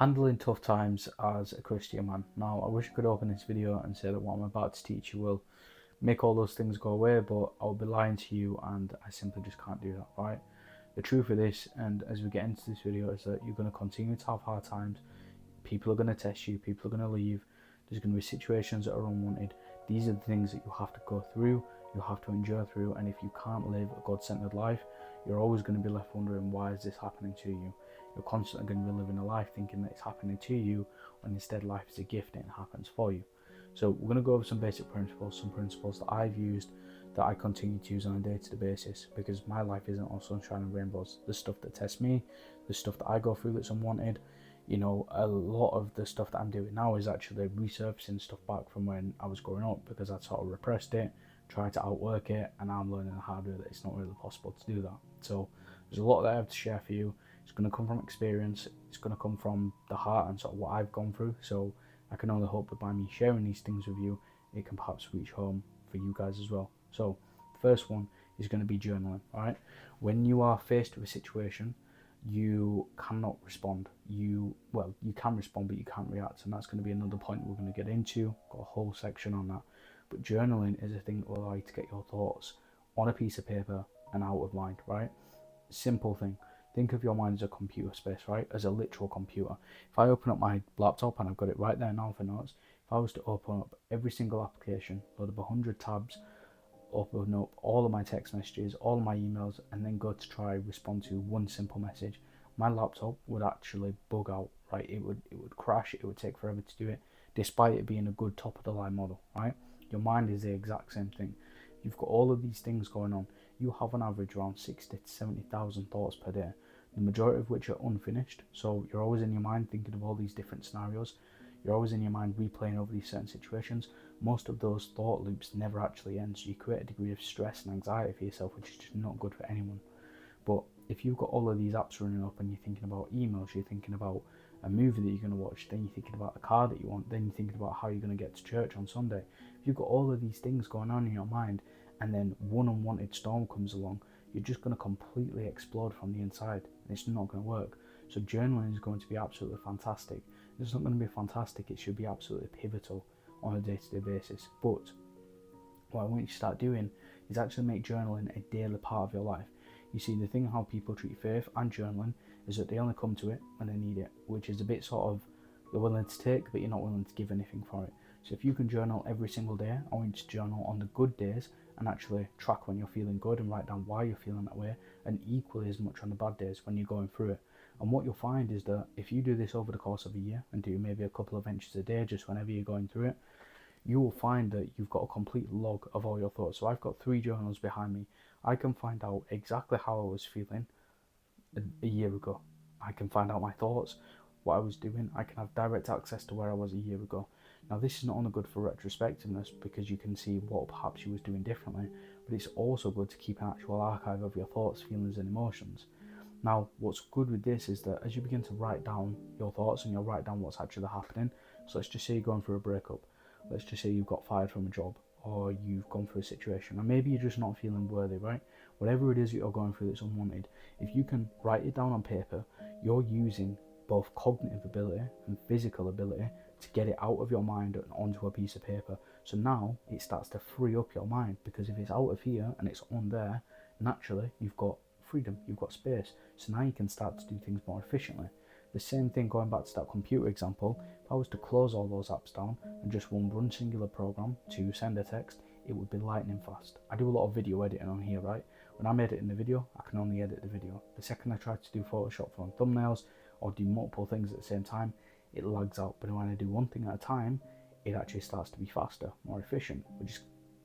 Handling tough times as a Christian man. Now, I wish I could open this video and say that what I'm about to teach you will make all those things go away, but I'll be lying to you and I simply just can't do that, right? The truth of this, and as we get into this video, is that you're going to continue to have hard times. People are going to test you, people are going to leave, there's going to be situations that are unwanted. These are the things that you have to go through, you have to endure through, and if you can't live a God-centered life, you're always going to be left wondering, why is this happening to you? You're constantly going to be living a life thinking that it's happening to you, when instead life is a gift and it happens for you. So we're going to go over some basic principles, some principles that I've used, that I continue to use on a day-to-day basis, because my life isn't all sunshine and rainbows. There's stuff that tests me, there's stuff that I go through that's unwanted. You know, a lot of the stuff that I'm doing now is actually resurfacing stuff back from when I was growing up, because I sort of repressed it, tried to outwork it, and now I'm learning the hard way that it's not really possible to do that. So there's a lot that I have to share for you. It's going to come from experience, it's going to come from the heart and sort of what I've gone through. So I can only hope that by me sharing these things with you, it can perhaps reach home for you guys as well. So the first one is going to be journaling. All right, when you are faced with a situation, you cannot respond. You can respond, but you can't react, and that's going to be another point we're going to get into. Got a whole section on that. But journaling is a thing that will allow you to get your thoughts on a piece of paper and out of mind, right? Simple thing. Think of your mind as a computer space, right? As a literal computer. If I open up my laptop, and I've got it right there now for notes, if I was to open up every single application, load up 100 tabs, open up all of my text messages, all of my emails, and then go to try respond to one simple message, my laptop would actually bug out, right? It would crash, it would take forever to do it, despite it being a good top of the line model, right? Your mind is the exact same thing. You've got all of these things going on. You have on average around 60 to 70,000 thoughts per day, the majority of which are unfinished. So you're always in your mind thinking of all these different scenarios. You're always in your mind replaying over these certain situations. Most of those thought loops never actually end, so you create a degree of stress and anxiety for yourself, which is just not good for anyone. But if you've got all of these apps running up and you're thinking about emails, you're thinking about a movie that you're going to watch, then you're thinking about the car that you want, then you're thinking about how you're going to get to church on Sunday. If you've got all of these things going on in your mind, and then one unwanted storm comes along, you're just going to completely explode from the inside, and it's not going to work. So journaling is going to be absolutely fantastic. It's not going to be fantastic, it should be absolutely pivotal on a day-to-day basis. But what I want you to start doing is actually make journaling a daily part of your life. You see, the thing how people treat faith and journaling is that they only come to it when they need it, which is a bit sort of, you're willing to take, but you're not willing to give anything for it. So if you can journal every single day, I want you to journal on the good days and actually track when you're feeling good and write down why you're feeling that way, and equally as much on the bad days when you're going through it. And what you'll find is that if you do this over the course of a year and do maybe a couple of entries a day just whenever you're going through it, you will find that you've got a complete log of all your thoughts. So I've got 3 journals behind me. I can find out exactly how I was feeling a year ago. I can find out my thoughts, what I was doing. I can have direct access to where I was a year ago. Now this is not only good for retrospectiveness, because you can see what perhaps you was doing differently, but it's also good to keep an actual archive of your thoughts, feelings and emotions. Now what's good with this is that as you begin to write down your thoughts and you'll write down what's actually happening, so let's just say you're going through a breakup, let's just say you've got fired from a job, or you've gone through a situation, or maybe you're just not feeling worthy, right? Whatever it is that you're going through that's unwanted, if you can write it down on paper, you're using both cognitive ability and physical ability to get it out of your mind and onto a piece of paper. So now it starts to free up your mind, because if it's out of here and it's on there, naturally you've got freedom, you've got space. So now you can start to do things more efficiently. The same thing going back to that computer example, if I was to close all those apps down and just run one singular program to send a text, it would be lightning fast. I do a lot of video editing on here, right? When I'm editing the video, I can only edit the video. The second I try to do Photoshop for thumbnails or do multiple things at the same time, it lags out. But when I do one thing at a time, it actually starts to be faster, more efficient, which is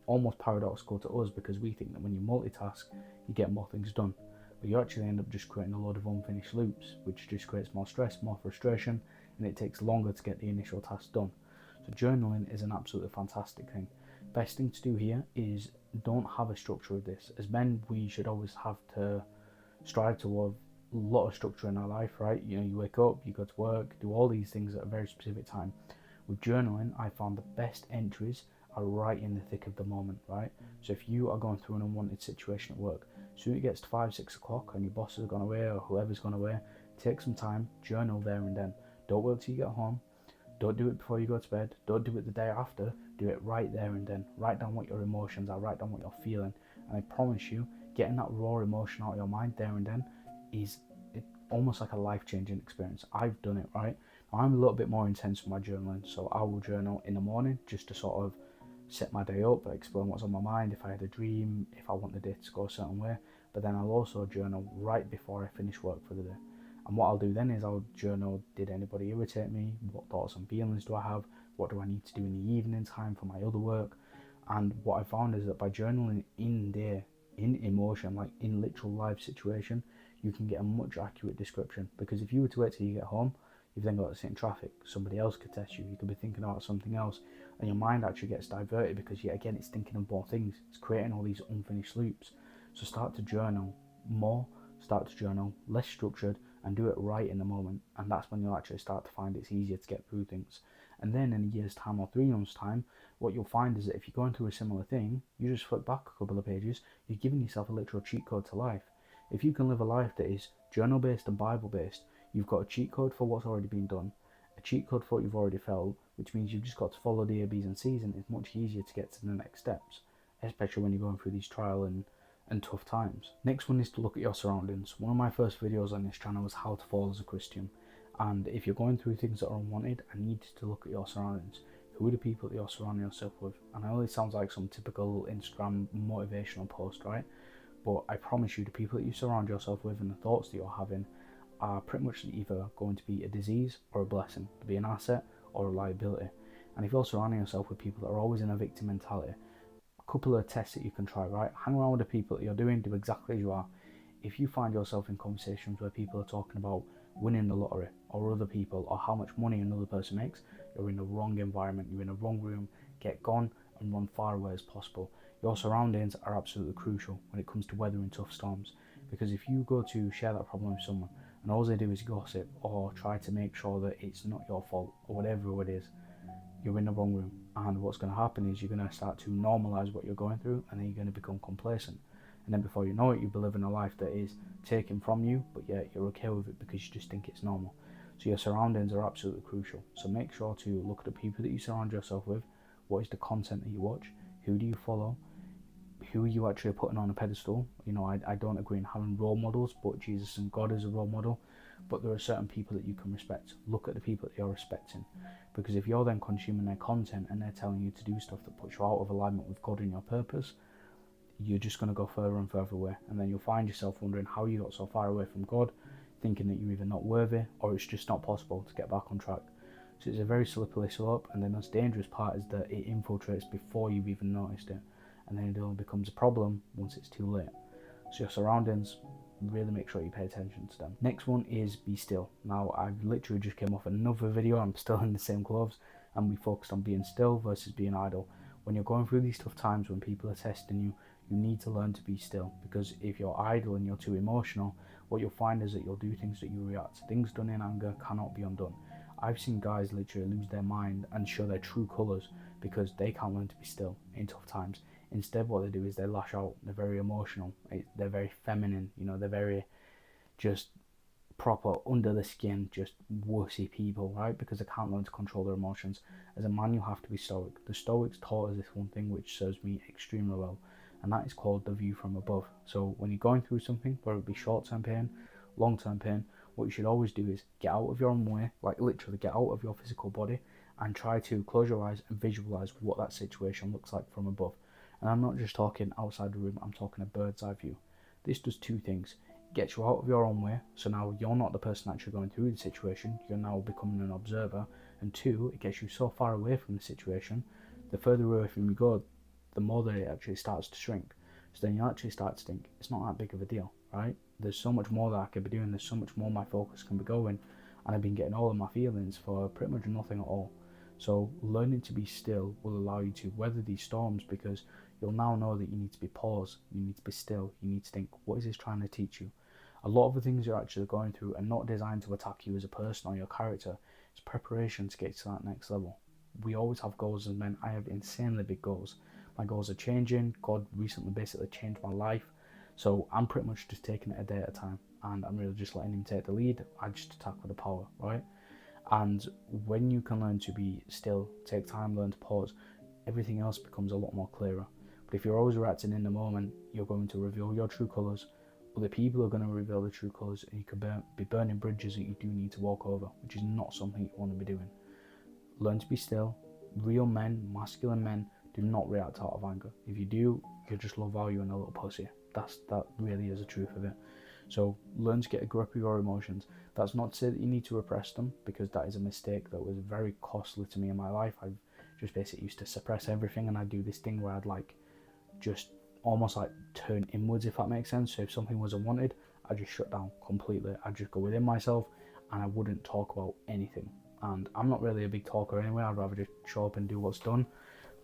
almost paradoxical to us, because we think that when you multitask, you get more things done. But you actually end up just creating a load of unfinished loops, which just creates more stress, more frustration, and it takes longer to get the initial task done. So journaling is an absolutely fantastic thing. Best thing to do here is don't have a structure of this. As men, we should always have to strive toward a lot of structure in our life, right? You know, you wake up, you go to work, do all these things at a very specific time. With journaling, I found the best entries are right in the thick of the moment, right? So if you are going through an unwanted situation at work, soon it gets to 5, 6 o'clock and your boss has gone away or whoever's gone away, take some time, journal there and then. Don't wait till you get home. Don't do it before you go to bed. Don't do it the day after. Do it right there and then. Write down what your emotions are. Write down what you're feeling. And I promise you, getting that raw emotion out of your mind there and then is almost like a life-changing experience. I've done it, right? Now, I'm a little bit more intense with my journaling, so I will journal in the morning just to sort of set my day up, explain what's on my mind, if I had a dream, if I want the day to go a certain way. But then I'll also journal right before I finish work for the day. And what I'll do then is I'll journal, did anybody irritate me? What thoughts and feelings do I have? What do I need to do in the evening time for my other work? And what I found is that by journaling in there, in emotion, like in literal life situation, you can get a much accurate description. Because if you were to wait till you get home, you've then got to sit in traffic, somebody else could test you, you could be thinking about something else, and your mind actually gets diverted because yet again it's thinking of more things, it's creating all these unfinished loops. So start to journal more, start to journal less structured, and do it right in the moment, and that's when you'll actually start to find it's easier to get through things. And then in a year's time or 3 months time, what you'll find is that if you're going through a similar thing, you just flip back a couple of pages, you're giving yourself a literal cheat code to life. If you can live a life that is journal based and Bible based, you've got a cheat code for what's already been done, a cheat code for what you've already felt, which means you've just got to follow the A, B's and C's, and it's much easier to get to the next steps, especially when you're going through these trial and tough times. Next one is to look at your surroundings. One of my first videos on this channel was how to fall as a Christian, and if you're going through things that are unwanted, I need you to look at your surroundings. Who are the people that you're surrounding yourself with? And I know it sounds like some typical Instagram motivational post, right? But I promise you, the people that you surround yourself with and the thoughts that you're having are pretty much either going to be a disease or a blessing, to be an asset or a liability. And if you're surrounding yourself with people that are always in a victim mentality, a couple of tests that you can try, right? Hang around with the people that you're doing, do exactly as you are. If you find yourself in conversations where people are talking about winning the lottery or other people or how much money another person makes, you're in the wrong environment, you're in the wrong room. Get gone and run far away as possible. Your surroundings are absolutely crucial when it comes to weathering tough storms, because if you go to share that problem with someone and all they do is gossip or try to make sure that it's not your fault or whatever it is, you're in the wrong room. And what's going to happen is you're going to start to normalize what you're going through, and then you're going to become complacent. And then before you know it, you'll be living a life that is taken from you, but yet you're okay with it because you just think it's normal. So your surroundings are absolutely crucial. So make sure to look at the people that you surround yourself with. What is the content that you watch? Who do you follow? Who are you actually putting on a pedestal? You know, I don't agree in having role models, but Jesus and God is a role model. But there are certain people that you can respect. Look at the people that you're respecting. Because if you're then consuming their content and they're telling you to do stuff that puts you out of alignment with God and your purpose, you're just going to go further and further away. And then you'll find yourself wondering how you got so far away from God, thinking that you're either not worthy or it's just not possible to get back on track. So it's a very slippery slope, and the most dangerous part is that it infiltrates before you've even noticed it, and then it only becomes a problem once it's too late. So your surroundings, really make sure you pay attention to them. Next one is be still. Now I've literally just came off another video, I'm still in the same clothes, and we focused on being still versus being idle. When you're going through these tough times, when people are testing you, you need to learn to be still, because if you're idle and you're too emotional, what you'll find is that you'll do things that you react to. Things done in anger cannot be undone. I've seen guys literally lose their mind and show their true colours because they can't learn to be still in tough times. Instead, what they do is they lash out. They're very emotional. They're very feminine. You know, they're very just proper under the skin, just wussy people, right? Because they can't learn to control their emotions. As a man, you have to be stoic. The Stoics taught us this one thing which serves me extremely well, and that is called the view from above. So when you're going through something, whether it be short-term pain, long-term pain, what you should always do is get out of your own way, like literally get out of your physical body and try to close your eyes and visualize what that situation looks like from above. And I'm not just talking outside the room, I'm talking a bird's eye view. This does two things. It gets you out of your own way, so now you're not the person actually going through the situation, you're now becoming an observer. And two, it gets you so far away from the situation, the further away from you go, the more that it actually starts to shrink. So then you actually start to think, it's not that big of a deal, right? There's so much more that I could be doing, there's so much more my focus can be going, and I've been getting all of my feelings for pretty much nothing at all. So learning to be still will allow you to weather these storms, because you'll now know that you need to be paused, you need to be still, you need to think, what is this trying to teach you? A lot of the things you're actually going through are not designed to attack you as a person or your character. It's preparation to get to that next level. We always have goals as men. I have insanely big goals. My goals are changing. God recently basically changed my life. So I'm pretty much just taking it a day at a time, and I'm really just letting him take the lead. I just attack with the power, right? And when you can learn to be still, take time, learn to pause, everything else becomes a lot more clearer. But if you're always reacting in the moment, you're going to reveal your true colours. Other people are going to reveal the true colours, and you could be burning bridges that you do need to walk over, which is not something you want to be doing. Learn to be still. Real men, masculine men, do not react out of anger. If you do, you're just low value and a little pussy. That really is the truth of it. So learn to get a grip of your emotions. That's not to say that you need to repress them, because that is a mistake that was very costly to me in my life. I've just basically used to suppress everything, and I'd do this thing where I'd like just almost like turn inwards, if that makes sense. So if something was unwanted, I'd just shut down completely. I'd just go within myself and I wouldn't talk about anything. And I'm not really a big talker anyway. I'd rather just show up and do what's done.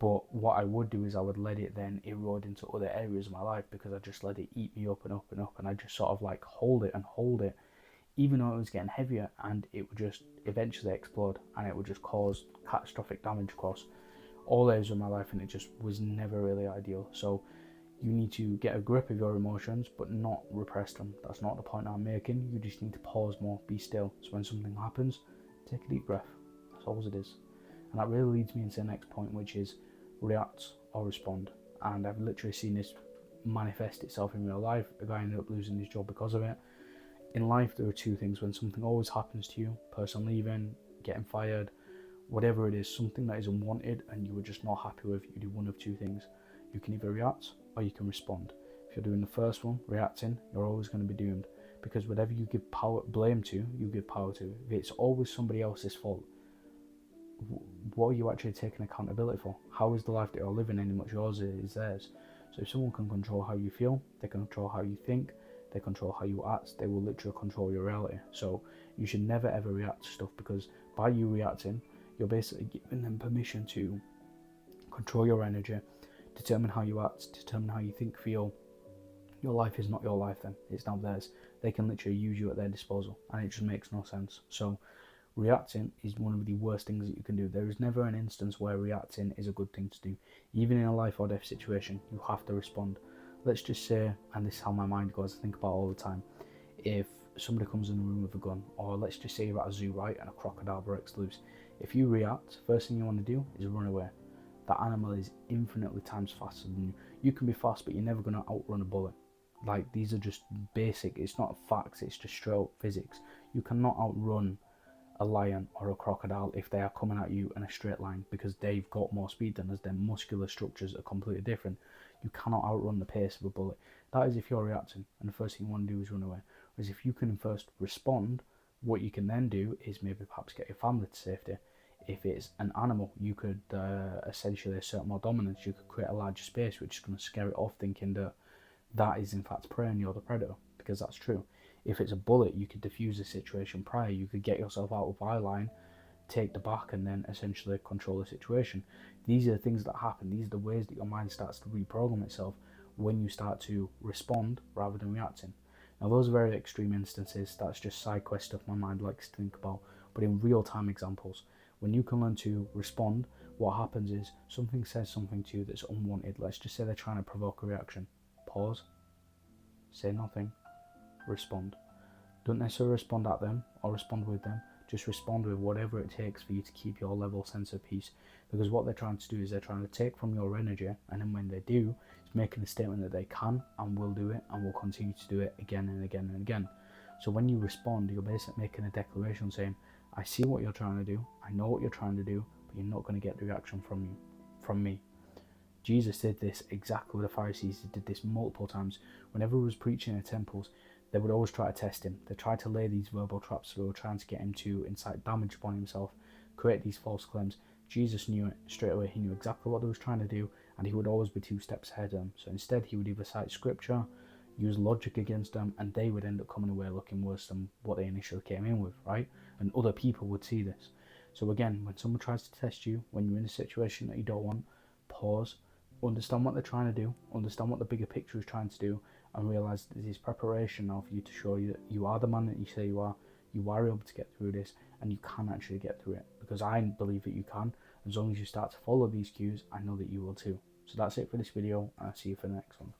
But what I would do is I would let it then erode into other areas of my life, because I just let it eat me up and up and up, and I just sort of like hold it, even though it was getting heavier, and it would just eventually explode, and it would just cause catastrophic damage across all areas of my life, and it just was never really ideal. So you need to get a grip of your emotions, but not repress them. That's not the point I'm making. You just need to pause more, be still. So when something happens, take a deep breath. That's all it is. And that really leads me into the next point, which is react or respond. And I've literally seen this manifest itself in real life. A guy ended up losing his job because of it. In life, there are two things. When something always happens to you, person leaving, getting fired, whatever it is, something that is unwanted and you are just not happy with, you do one of two things. You can either react or you can respond. If you're doing the first one, reacting, you're always going to be doomed, because whatever you give blame to, you give power to. If it's always somebody else's fault, what are you actually taking accountability for? How is the life that you're living any much yours is theirs? So if someone can control how you feel, they can control how you think, they control how you act, they will literally control your reality. So you should never ever react to stuff, because by you reacting, you're basically giving them permission to control your energy, determine how you act, determine how you think, feel. Your life is not your life then, it's now theirs. They can literally use you at their disposal, and it just makes no sense. So reacting is one of the worst things that you can do. There is never an instance where reacting is a good thing to do. Even in a life or death situation, you have to respond. Let's just say, and this is how my mind goes, I think about all the time, if somebody comes in the room with a gun, or let's just say you're at a zoo, right, and a crocodile breaks loose. If you react, first thing you want to do is run away. That animal is infinitely times faster than you. You can be fast, but you're never going to outrun a bullet. Like, these are just basic, it's not facts, it's just straight up physics. You cannot outrun a lion or a crocodile if they are coming at you in a straight line, because they've got more speed than us. Their muscular structures are completely different. You cannot outrun the pace of a bullet. That is if you're reacting, and the first thing you want to do is run away. Whereas if you can first respond, what you can then do is maybe perhaps get your family to safety. If it's an animal, you could essentially assert more dominance. You could create a larger space, which is going to scare it off, thinking that that is in fact prey and you're the predator, because that's true. If it's a bullet, you could diffuse the situation prior. You could get yourself out of eye line, take the back, and then essentially control the situation. These are the things that happen. These are the ways that your mind starts to reprogram itself when you start to respond rather than reacting. Now, those are very extreme instances. That's just side quest stuff my mind likes to think about. But in real-time examples, when you can learn to respond, what happens is something says something to you that's unwanted. Let's just say they're trying to provoke a reaction. Pause. Say nothing. Respond. Don't necessarily respond at them or respond with them. Just respond with whatever it takes for you to keep your level sense of peace. Because what they're trying to do is they're trying to take from your energy, and then when they do, it's making a statement that they can and will do it and will continue to do it again and again and again. So when you respond, you're basically making a declaration saying, I see what you're trying to do, I know what you're trying to do, but you're not going to get the reaction from me. Jesus did this exactly with the Pharisees. He did this multiple times. Whenever he was preaching in the temples, they would always try to test him. They tried to lay these verbal traps. They were trying to get him to incite damage upon himself, create these false claims. Jesus knew it straight away. He knew exactly what they was trying to do, and he would always be 2 steps ahead of them. So instead, he would either cite scripture, use logic against them, and they would end up coming away looking worse than what they initially came in with, right? And other people would see this. So again, when someone tries to test you, when you're in a situation that you don't want, pause, understand what they're trying to do, understand what the bigger picture is trying to do, and realise that this is preparation now for you to show you that you are the man that you say you are able to get through this, and you can actually get through it, because I believe that you can. As long as you start to follow these cues, I know that you will too. So that's it for this video, and I'll see you for the next one.